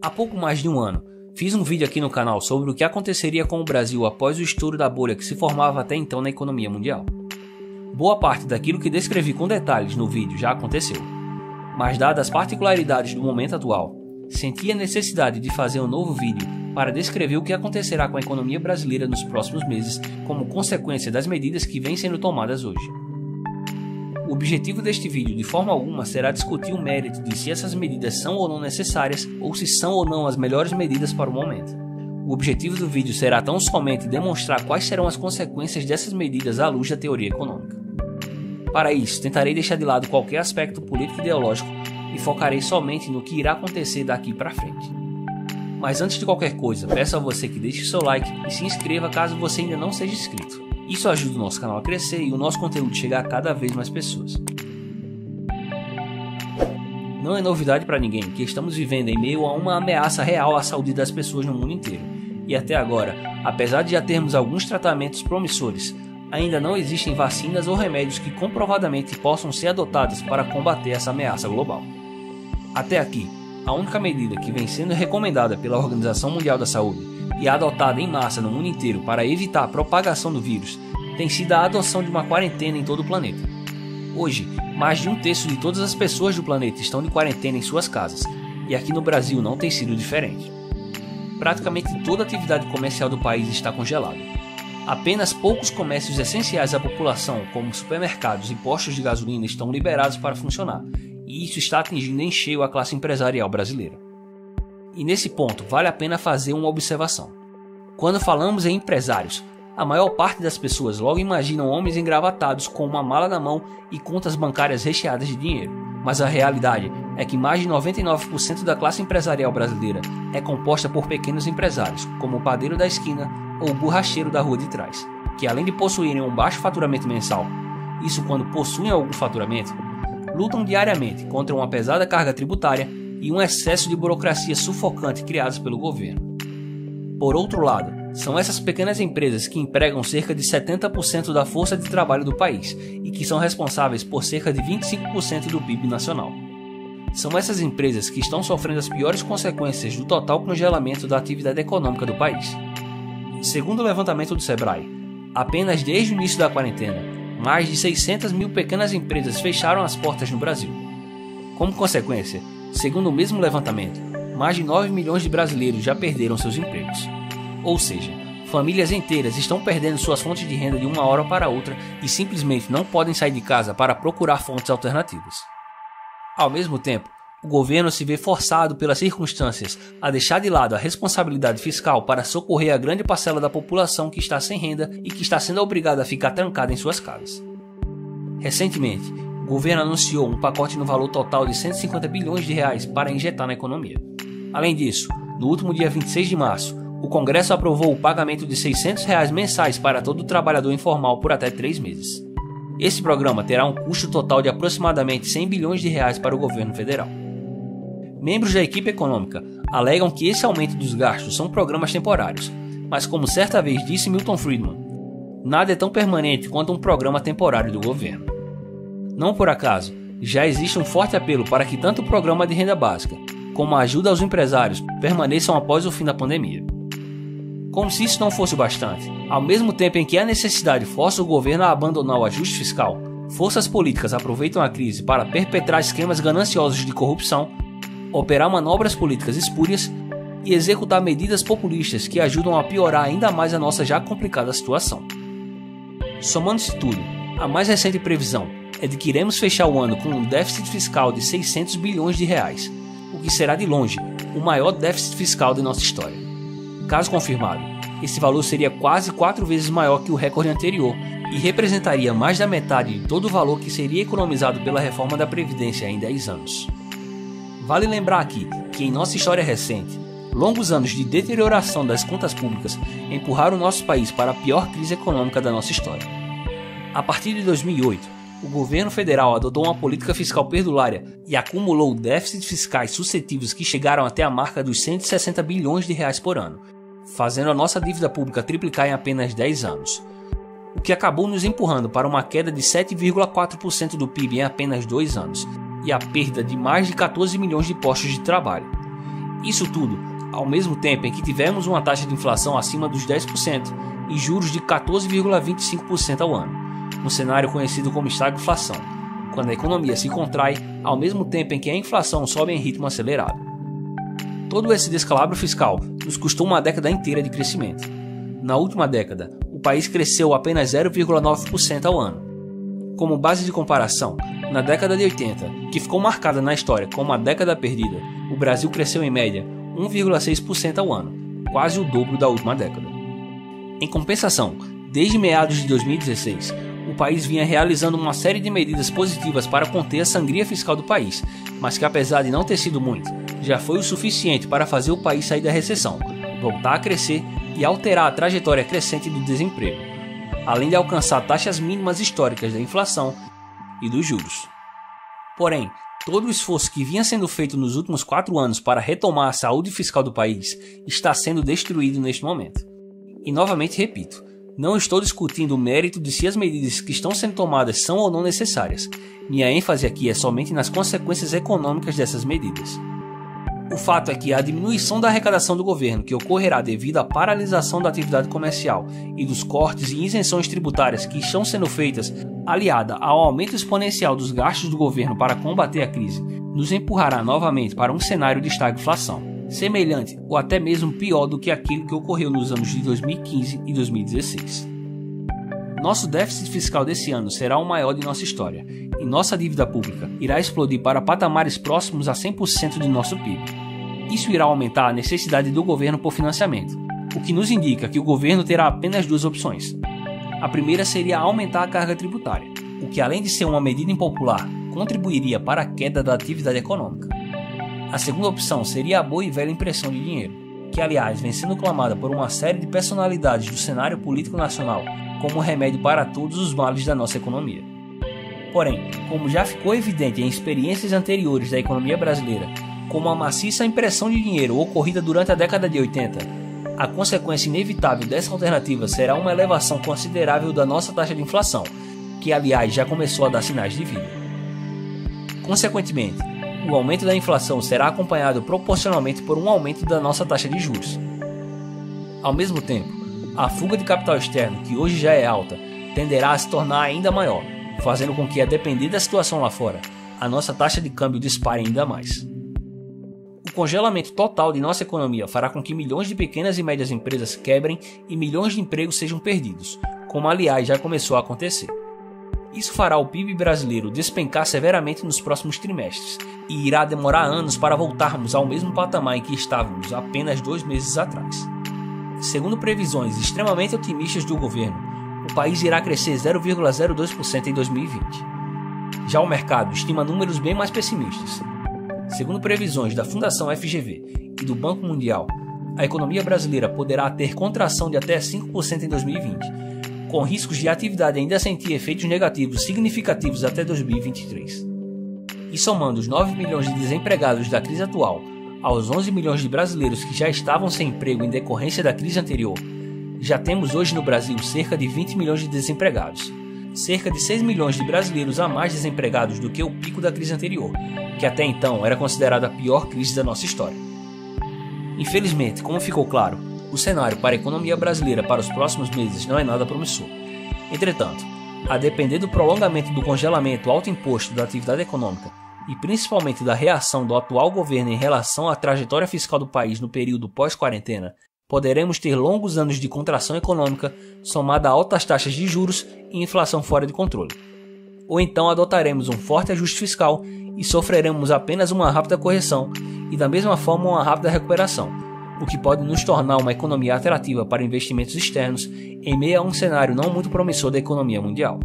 Há pouco mais de um ano, fiz um vídeo aqui no canal sobre o que aconteceria com o Brasil após o estouro da bolha que se formava até então na economia mundial. Boa parte daquilo que descrevi com detalhes no vídeo já aconteceu, mas dadas as particularidades do momento atual, senti a necessidade de fazer um novo vídeo para descrever o que acontecerá com a economia brasileira nos próximos meses como consequência das medidas que vêm sendo tomadas hoje. O objetivo deste vídeo de forma alguma será discutir o mérito de se essas medidas são ou não necessárias ou se são ou não as melhores medidas para o momento. O objetivo do vídeo será tão somente demonstrar quais serão as consequências dessas medidas à luz da teoria econômica. Para isso, tentarei deixar de lado qualquer aspecto político-ideológico e focarei somente no que irá acontecer daqui para frente. Mas antes de qualquer coisa, peço a você que deixe seu like e se inscreva caso você ainda não seja inscrito. Isso ajuda o nosso canal a crescer e o nosso conteúdo chegar a cada vez mais pessoas. Não é novidade para ninguém que estamos vivendo em meio a uma ameaça real à saúde das pessoas no mundo inteiro. E até agora, apesar de já termos alguns tratamentos promissores, ainda não existem vacinas ou remédios que comprovadamente possam ser adotados para combater essa ameaça global. Até aqui, a única medida que vem sendo recomendada pela Organização Mundial da Saúde e adotada em massa no mundo inteiro para evitar a propagação do vírus tem sido a adoção de uma quarentena em todo o planeta. Hoje, mais de 1/3 de todas as pessoas do planeta estão de quarentena em suas casas, e aqui no Brasil não tem sido diferente. Praticamente toda a atividade comercial do país está congelada. Apenas poucos comércios essenciais à população, como supermercados e postos de gasolina, estão liberados para funcionar, e isso está atingindo em cheio a classe empresarial brasileira. E nesse ponto, vale a pena fazer uma observação. Quando falamos em empresários, a maior parte das pessoas logo imaginam homens engravatados com uma mala na mão e contas bancárias recheadas de dinheiro. Mas a realidade é que mais de 99% da classe empresarial brasileira é composta por pequenos empresários, como o padeiro da esquina ou o borracheiro da rua de trás, que além de possuírem um baixo faturamento mensal, isso quando possuem algum faturamento, lutam diariamente contra uma pesada carga tributária e um excesso de burocracia sufocante criados pelo governo. Por outro lado, são essas pequenas empresas que empregam cerca de 70% da força de trabalho do país e que são responsáveis por cerca de 25% do PIB nacional. São essas empresas que estão sofrendo as piores consequências do total congelamento da atividade econômica do país. Segundo o levantamento do Sebrae, apenas desde o início da quarentena, mais de 600 mil pequenas empresas fecharam as portas no Brasil. Como consequência, segundo o mesmo levantamento, mais de 9 milhões de brasileiros já perderam seus empregos. Ou seja, famílias inteiras estão perdendo suas fontes de renda de uma hora para outra e simplesmente não podem sair de casa para procurar fontes alternativas. Ao mesmo tempo, o governo se vê forçado pelas circunstâncias a deixar de lado a responsabilidade fiscal para socorrer a grande parcela da população que está sem renda e que está sendo obrigada a ficar trancada em suas casas. Recentemente, o governo anunciou um pacote no valor total de 150 bilhões de reais para injetar na economia. Além disso, no último dia 26 de março, o Congresso aprovou o pagamento de R$ 600 mensais para todo trabalhador informal por até 3 meses. Esse programa terá um custo total de aproximadamente 100 bilhões de reais para o governo federal. Membros da equipe econômica alegam que esse aumento dos gastos são programas temporários, mas como certa vez disse Milton Friedman, nada é tão permanente quanto um programa temporário do governo. Não por acaso, já existe um forte apelo para que tanto o programa de renda básica como a ajuda aos empresários permaneçam após o fim da pandemia. Como se isso não fosse o bastante, ao mesmo tempo em que a necessidade força o governo a abandonar o ajuste fiscal, forças políticas aproveitam a crise para perpetrar esquemas gananciosos de corrupção, operar manobras políticas espúrias e executar medidas populistas que ajudam a piorar ainda mais a nossa já complicada situação. Somando-se tudo, a mais recente previsão é de que iremos fechar o ano com um déficit fiscal de 600 bilhões de reais, o que será de longe o maior déficit fiscal de nossa história. Caso confirmado, esse valor seria quase 4 vezes maior que o recorde anterior e representaria mais da metade de todo o valor que seria economizado pela reforma da Previdência em 10 anos. Vale lembrar aqui que em nossa história recente, longos anos de deterioração das contas públicas empurraram o nosso país para a pior crise econômica da nossa história. A partir de 2008, o governo federal adotou uma política fiscal perdulária e acumulou déficits fiscais sucessivos que chegaram até a marca dos 160 bilhões de reais por ano, fazendo a nossa dívida pública triplicar em apenas 10 anos, o que acabou nos empurrando para uma queda de 7,4% do PIB em apenas 2 anos e a perda de mais de 14 milhões de postos de trabalho. Isso tudo ao mesmo tempo em que tivemos uma taxa de inflação acima dos 10% e juros de 14,25% ao ano, no cenário conhecido como estagflação, quando a economia se contrai ao mesmo tempo em que a inflação sobe em ritmo acelerado. Todo esse descalabro fiscal nos custou uma década inteira de crescimento. Na última década, o país cresceu apenas 0,9% ao ano. Como base de comparação, na década de 80, que ficou marcada na história como a década perdida, o Brasil cresceu em média 1,6% ao ano, quase o dobro da última década. Em compensação, desde meados de 2016, o país vinha realizando uma série de medidas positivas para conter a sangria fiscal do país, mas que apesar de não ter sido muito, já foi o suficiente para fazer o país sair da recessão, voltar a crescer e alterar a trajetória crescente do desemprego, além de alcançar taxas mínimas históricas da inflação e dos juros. Porém, todo o esforço que vinha sendo feito nos últimos 4 anos para retomar a saúde fiscal do país está sendo destruído neste momento. E novamente repito, não estou discutindo o mérito de se as medidas que estão sendo tomadas são ou não necessárias. Minha ênfase aqui é somente nas consequências econômicas dessas medidas. O fato é que a diminuição da arrecadação do governo, que ocorrerá devido à paralisação da atividade comercial e dos cortes e isenções tributárias que estão sendo feitas, aliada ao aumento exponencial dos gastos do governo para combater a crise, nos empurrará novamente para um cenário de estagflação, semelhante ou até mesmo pior do que aquele que ocorreu nos anos de 2015 e 2016. Nosso déficit fiscal desse ano será o maior de nossa história, e nossa dívida pública irá explodir para patamares próximos a 100% de nosso PIB. Isso irá aumentar a necessidade do governo por financiamento, o que nos indica que o governo terá apenas 2 opções. A primeira seria aumentar a carga tributária, o que além de ser uma medida impopular, contribuiria para a queda da atividade econômica. A segunda opção seria a boa e velha impressão de dinheiro, que aliás vem sendo clamada por uma série de personalidades do cenário político nacional como remédio para todos os males da nossa economia. Porém, como já ficou evidente em experiências anteriores da economia brasileira, como a maciça impressão de dinheiro ocorrida durante a década de 80, a consequência inevitável dessa alternativa será uma elevação considerável da nossa taxa de inflação, que aliás já começou a dar sinais de vida. Consequentemente, o aumento da inflação será acompanhado proporcionalmente por um aumento da nossa taxa de juros. Ao mesmo tempo, a fuga de capital externo, que hoje já é alta, tenderá a se tornar ainda maior, fazendo com que, a depender da situação lá fora, a nossa taxa de câmbio dispare ainda mais. O congelamento total de nossa economia fará com que milhões de pequenas e médias empresas quebrem e milhões de empregos sejam perdidos, como aliás já começou a acontecer. Isso fará o PIB brasileiro despencar severamente nos próximos trimestres, e irá demorar anos para voltarmos ao mesmo patamar em que estávamos apenas 2 meses atrás. Segundo previsões extremamente otimistas do governo, o país irá crescer 0,02% em 2020. Já o mercado estima números bem mais pessimistas. Segundo previsões da Fundação FGV e do Banco Mundial, a economia brasileira poderá ter contração de até 5% em 2020, com riscos de atividade ainda sentir efeitos negativos significativos até 2023. E somando os 9 milhões de desempregados da crise atual aos 11 milhões de brasileiros que já estavam sem emprego em decorrência da crise anterior, já temos hoje no Brasil cerca de 20 milhões de desempregados, cerca de 6 milhões de brasileiros a mais desempregados do que o pico da crise anterior, que até então era considerada a pior crise da nossa história. Infelizmente, como ficou claro, o cenário para a economia brasileira para os próximos meses não é nada promissor. Entretanto, a depender do prolongamento do congelamento autoimposto da atividade econômica e principalmente da reação do atual governo em relação à trajetória fiscal do país no período pós-quarentena, poderemos ter longos anos de contração econômica somada a altas taxas de juros e inflação fora de controle. Ou então adotaremos um forte ajuste fiscal e sofreremos apenas uma rápida correção e da mesma forma uma rápida recuperação, o que pode nos tornar uma economia atrativa para investimentos externos em meio a um cenário não muito promissor da economia mundial.